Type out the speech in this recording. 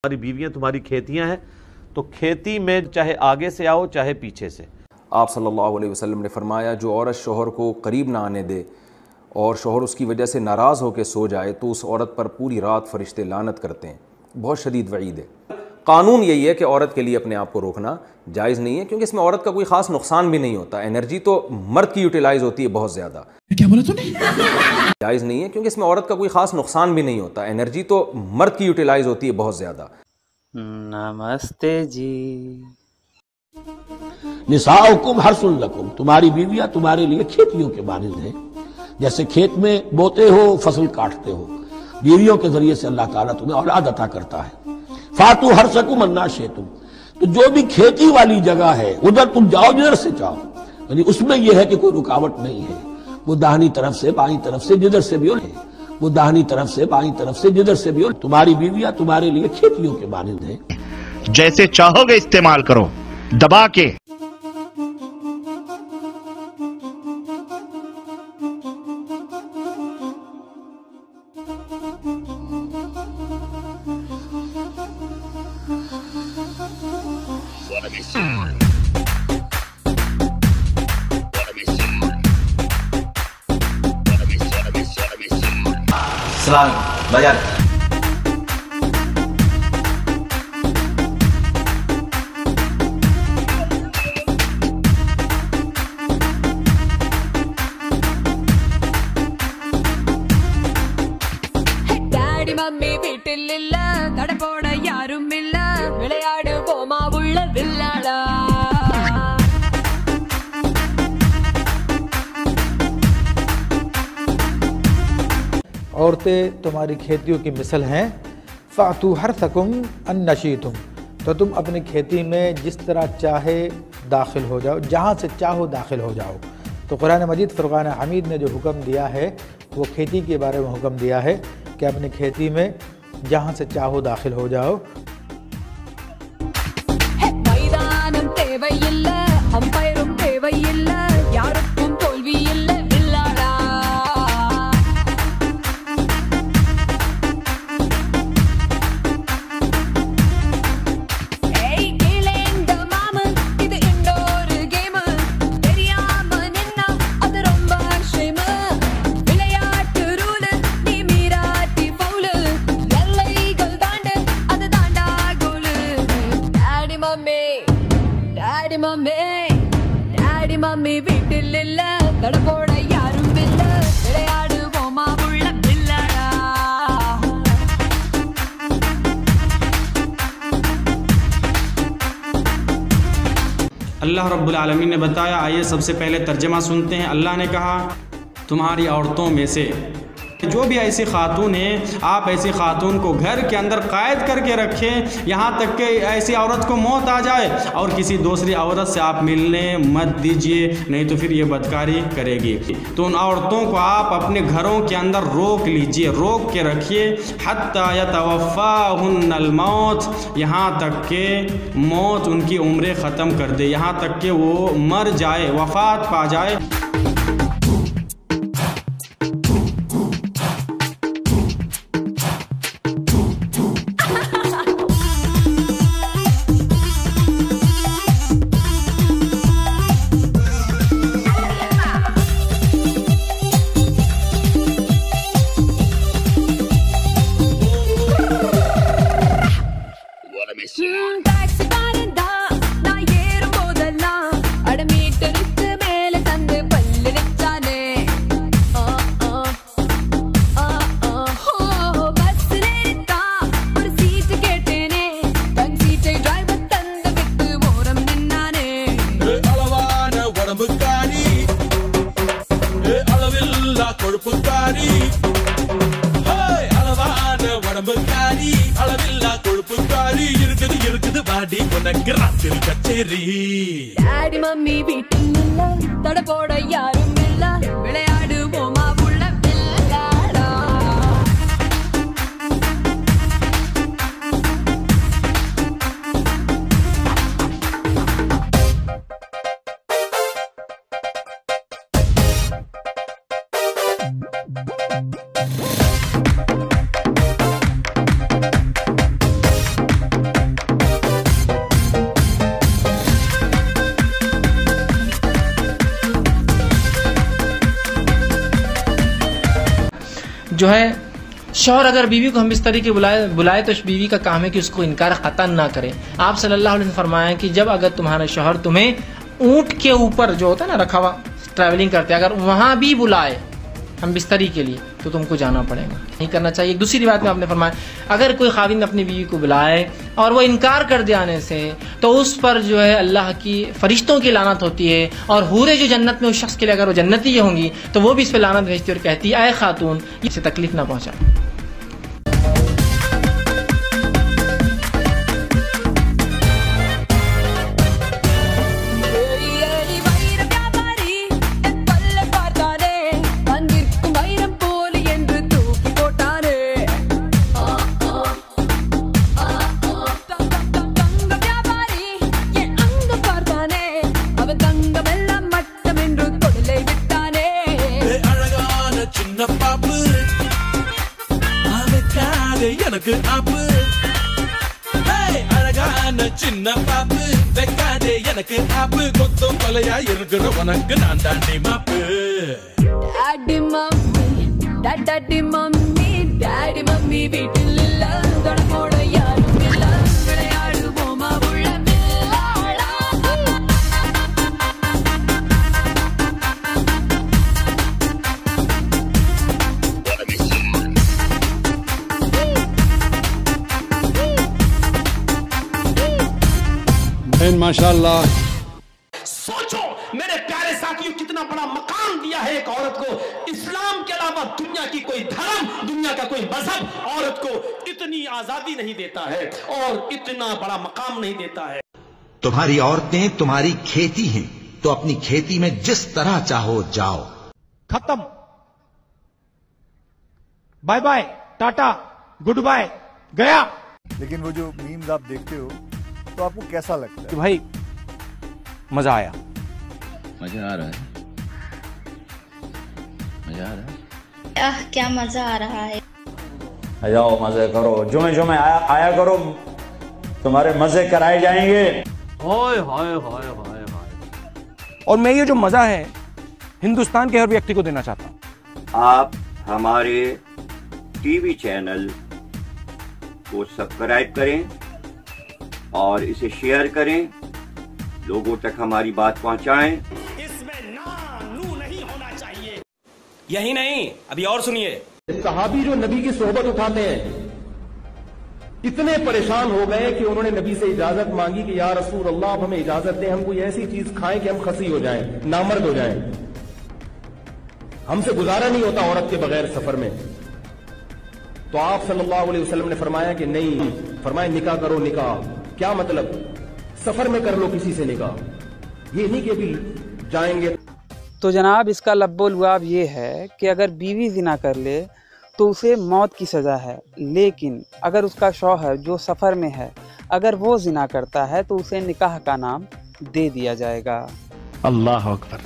तुम्हारी बीवियां तुम्हारी खेतियां हैं, तो खेती में चाहे आगे से आओ चाहे पीछे से। आप सल्लल्लाहु अलैहि वसल्लम ने फरमाया, जो औरत शोहर को करीब ना आने दे और शोहर उसकी वजह से नाराज़ होकर सो जाए तो उस औरत पर पूरी रात फरिश्ते लानत करते हैं। बहुत शदीद वईद है। कानून यही है कि औरत के लिए अपने आप को रोकना जायज़ नहीं है, क्योंकि इसमें औरत का कोई ख़ास नुकसान भी नहीं होता। एनर्जी तो मर्द की यूटिलाइज़ होती है बहुत ज़्यादा। क्या बोला तूने? जायज़ नहीं है, क्योंकि इसमें औरत का कोई ख़ास नुकसान भी नहीं होता। एनर्जी तो मर्द की यूटिलाइज़ होती है बहुत ज़्यादा। नमस्ते जी। निसाउकुम हर्सुल लकुम, तुम्हारी बीवियां तुम्हारे लिए खेतियों के मानिंद हैं। जैसे खेत में बोते हो, फसल काटते हो, बीवियों के जरिए से अल्लाह ताला तुम्हें औलाद अता करता है। फातू हर्सकुम अन्ना शेतुम, तो जो भी खेती वाली जगह है उधर तुम जाओ जिधर से चाहो, यानी उसमें यह है कि कोई रुकावट नहीं है। वो दाहिनी तरफ से बाईं तरफ से जिधर से भी हो, वो दाहिनी तरफ से बाईं तरफ से जिधर से भी हो, तुम्हारी बीवियां तुम्हारे लिए खेतियों के मानिंद हैं। जैसे चाहोगे इस्तेमाल करो, दबा के। सलाम बाजार। டாடி மம்மி வீட்டில் இல்ல, தடை போட யாரும் இல்ல, விளையாடு போமா உள்ள வில்லாடா। औरतें तुम्हारी खेतियों की मिसल हैं। फ़ातू हर्सकुम अन्नशीतुम, तो तुम अपनी खेती में जिस तरह चाहे दाखिल हो जाओ, जहाँ से चाहो दाखिल हो जाओ। तो कुरान मजीद फुरक़ान हमीद ने जो हुक्म दिया है वो खेती के बारे में हुक्म दिया है कि अपनी खेती में जहाँ से चाहो दाखिल हो जाओ। மைதானம் தேவையில்ல, அம்பயரும் தேவையில்ல, யாருக்கும் தோல்வி இல்ல வில்லாடா। ஏய் கீழேந்த மாமன், இது இன்னொரு கேம், தெரியாம நின்னா அது ரொம்ப ஷேம்। விளையாட்டு ரூல் நீ மீறாட்டி ஃபவுல், எல்லைகள் தாண்டு அது தாண்டா கோல்। Daddy mummy daddy mummy daddy mummy வீட்டில் இல்ல, தடை போட யாரும் இல்ல, விளையாடு போமா உள்ள வில்லாடா। अल्लाह रब्बुल आलमीन ने बताया। आइए सबसे पहले तर्जमा सुनते हैं। अल्लाह ने कहा, तुम्हारी औरतों में से जो भी ऐसी खातून हैं, आप ऐसी खातून को घर के अंदर कैद करके रखें, यहाँ तक कि ऐसी औरत को मौत आ जाए और किसी दूसरी औरत से आप मिलने मत दीजिए, नहीं तो फिर ये बदकारी करेगी। तो उन औरतों को आप अपने घरों के अंदर रोक लीजिए, रोक के रखिए। हत्ता यतवफ़ाहुन्नल मौत, यहाँ तक के मौत उनकी उम्रें ख़त्म कर दे, यहाँ तक कि वो मर जाए, वफ़ात पा जाए। டாக்ஸி காரந்தா நான் ஏறும் போதெல்லாம் அட மீட்டருக்கு மேல தந்து பல்லு நிச்சானே। பஸ்ல ஏறித்தா ஒரு சீட்டு கேட்டேனே, தன் சீட்டை டிரைவர் தந்து விட்டு ஓரம் நின்னானே। அளவான உடம்புக்காரி, அளவில்லா கொழுப்புக்காரி, அளவான உடம்புக்காரி, அளவில்லா கொழுப்புக்காரி, இருக்குது இருக்குது பாடி உனக்கு ராத்திரி கச்சேரி। டாடி மம்மி வீட்டில் இல்ல, தடை போட யாரும் இல்ல, விளையாடு போமா உள்ள வில்லாடா। जो है शौहर अगर बीवी को हम बिस्तरी के बुलाए तो बीवी का काम है कि उसको इनकार ख़तन ना करे। आप सल्लल्लाहु अलैहि वसल्लम फरमाया कि जब अगर तुम्हारा शौहर तुम्हें ऊँट के ऊपर जो होता है ना रखा हुआ ट्रैवलिंग करते, अगर वहाँ भी बुलाए हम बिस्तरी के लिए तो तुमको जाना पड़ेगा, नहीं करना चाहिए। दूसरी रिवायत में आपने फरमाया अगर कोई खाविंद अपनी बीवी को बुलाए और वो इनकार कर दे आने से तो उस पर जो है अल्लाह की फरिश्तों की लानत होती है, और हूरें जो जन्नत में उस शख्स के लिए अगर वो जन्नती होंगी तो वो भी इस पर लानत भेजती है और कहती है ऐ खातून इससे तकलीफ ना पहुँचा। எனக்கு ஆப்பு அழகான சின்ன பாப்பு வைக்காதே எனக்கு ஆப்பு கொத்தும் கொலையா இருக்கிற உனக்கு நான் தாண்டி மாப்பு daddy mummy daddy mummy daddy mummy வீட்டில் இல்ல தொடப்போட யாரும் இல்ல விளையாடுவோமா உள்ள பிள்ளாடா माशाल्लाह। सोचो मेरे प्यारे साथियों कितना बड़ा मकाम दिया है एक औरत को। इस्लाम के अलावा दुनिया की कोई धर्म, दुनिया का कोई मजहब औरत को इतनी आजादी नहीं देता है और इतना बड़ा मकाम नहीं देता है। तुम्हारी औरतें तुम्हारी खेती हैं, तो अपनी खेती में जिस तरह चाहो जाओ। खत्म, bye bye, tata, goodbye, गया। लेकिन वो जो मीम्स आप देखते हो तो आपको कैसा लगता है? कि भाई मजा आया, मजा आ रहा है, मजा आ रहा है, क्या मजा आ रहा है। आ जाओ मजे करो, जुमे जुमे आया करो, तुम्हारे मजे कराए जाएंगे। हाय हाय हाय हाय हाय। और मैं ये जो मजा है हिंदुस्तान के हर व्यक्ति को देना चाहता हूं। आप हमारे टीवी चैनल को सब्सक्राइब करें और इसे शेयर करें, लोगों तक हमारी बात पहुंचाएं। इसमें ना नू नहीं होना चाहिए। यही नहीं, अभी और सुनिए। सहाबी जो नबी की सोहबत उठाते हैं इतने परेशान हो गए कि उन्होंने नबी से इजाजत मांगी कि या रसूल अल्लाह आप हमें इजाजत दें, हम कोई ऐसी चीज खाएं कि हम खसी हो जाएं, नामर्द हो जाएं, हमसे गुजारा नहीं होता औरत के बगैर सफर में। तो आप सल्लल्लाहु अलैहि वसल्लम ने फरमाया कि नहीं, फरमाया निकाह करो। निकाह क्या मतलब? सफर में कर लो किसी से निकाह, ये नहीं कि अभी जाएंगे। तो जनाब इसका लब्बो लुआब ये है कि अगर बीवी जिना कर ले तो उसे मौत की सज़ा है, लेकिन अगर उसका शौहर जो सफ़र में है अगर वो जिना करता है तो उसे निकाह का नाम दे दिया जाएगा। अल्लाह अकबर।